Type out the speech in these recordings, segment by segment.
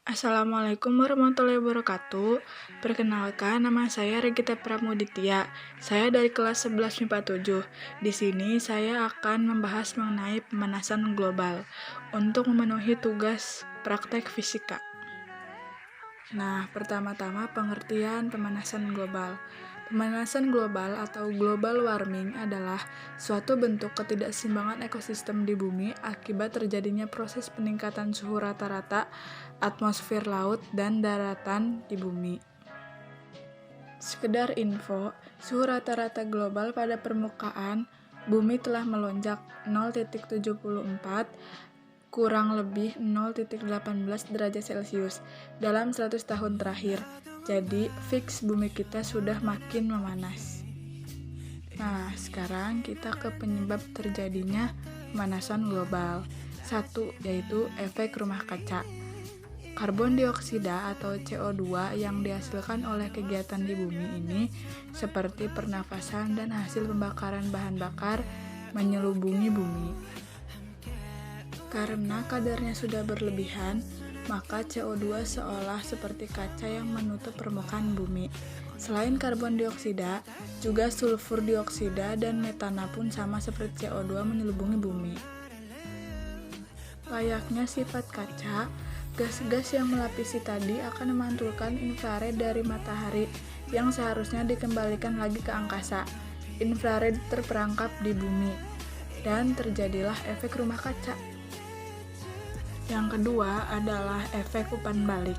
Assalamualaikum warahmatullahi wabarakatuh. Perkenalkan, nama saya Regita Pramuditya. Saya dari kelas 11 MIPA 7. Di sini saya akan membahas mengenai pemanasan global untuk memenuhi tugas praktek fisika. Nah, pertama-tama pengertian pemanasan global. Pemanasan global atau global warming adalah suatu bentuk ketidakseimbangan ekosistem di bumi akibat terjadinya proses peningkatan suhu rata-rata atmosfer laut dan daratan di bumi. Sekedar info, suhu rata-rata global pada permukaan bumi telah melonjak 0,74 kurang lebih 0,18 derajat Celcius dalam 100 tahun terakhir. Jadi, fix bumi kita sudah makin memanas. Nah, sekarang kita ke penyebab terjadinya pemanasan global. 1. Yaitu efek rumah kaca. Karbon dioksida atau CO2 yang dihasilkan oleh kegiatan di bumi ini seperti pernafasan dan hasil pembakaran bahan bakar menyelubungi bumi. Karena kadarnya sudah berlebihan, maka CO2 seolah seperti kaca yang menutup permukaan bumi. Selain karbon dioksida, juga sulfur dioksida dan metana pun sama seperti CO2 menyelubungi bumi. Layaknya sifat kaca, gas-gas yang melapisi tadi akan memantulkan infrared dari matahari yang seharusnya dikembalikan lagi ke angkasa. Infrared terperangkap di bumi, dan terjadilah efek rumah kaca. Yang kedua adalah efek umpan balik.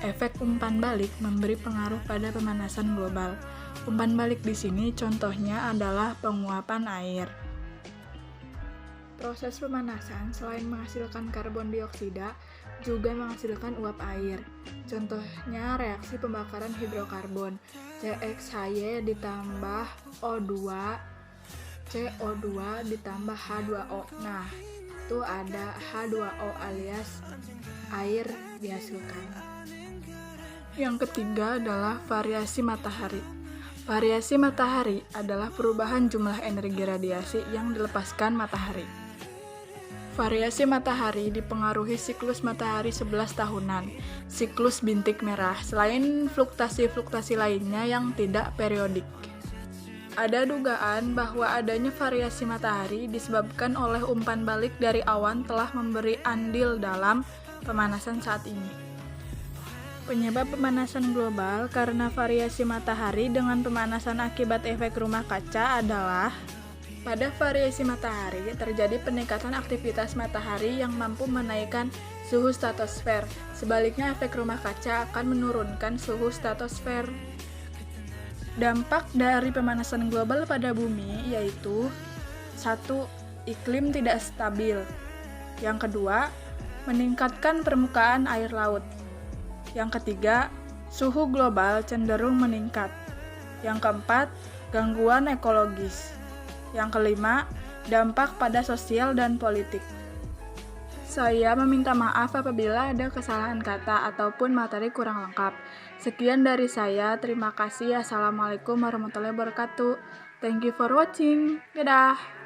Efek umpan balik memberi pengaruh pada pemanasan global. Umpan balik di sini contohnya adalah penguapan air. Proses pemanasan selain menghasilkan karbon dioksida, juga menghasilkan uap air. Contohnya reaksi pembakaran hidrokarbon, CXHY ditambah O2, CO2 ditambah H2O. Nah, itu ada H2O alias air dihasilkan. Yang ketiga adalah variasi matahari. Variasi matahari adalah perubahan jumlah energi radiasi yang dilepaskan matahari. Variasi matahari dipengaruhi siklus matahari 11 tahunan, siklus bintik merah, selain fluktuasi-fluktuasi lainnya yang tidak periodik. Ada dugaan bahwa adanya variasi matahari disebabkan oleh umpan balik dari awan telah memberi andil dalam pemanasan saat ini. Penyebab pemanasan global karena variasi matahari dengan pemanasan akibat efek rumah kaca adalah: pada variasi matahari terjadi peningkatan aktivitas matahari yang mampu menaikkan suhu stratosfer. Sebaliknya, efek rumah kaca akan menurunkan suhu stratosfer. Dampak dari pemanasan global pada bumi yaitu: 1. Iklim tidak stabil. Yang kedua, meningkatkan permukaan air laut. Yang ketiga, suhu global cenderung meningkat. Yang keempat, gangguan ekologis. Yang kelima, dampak pada sosial dan politik. Saya meminta maaf apabila ada kesalahan kata ataupun materi kurang lengkap. Sekian dari saya, terima kasih. Assalamualaikum warahmatullahi wabarakatuh. Thank you for watching. Dadah!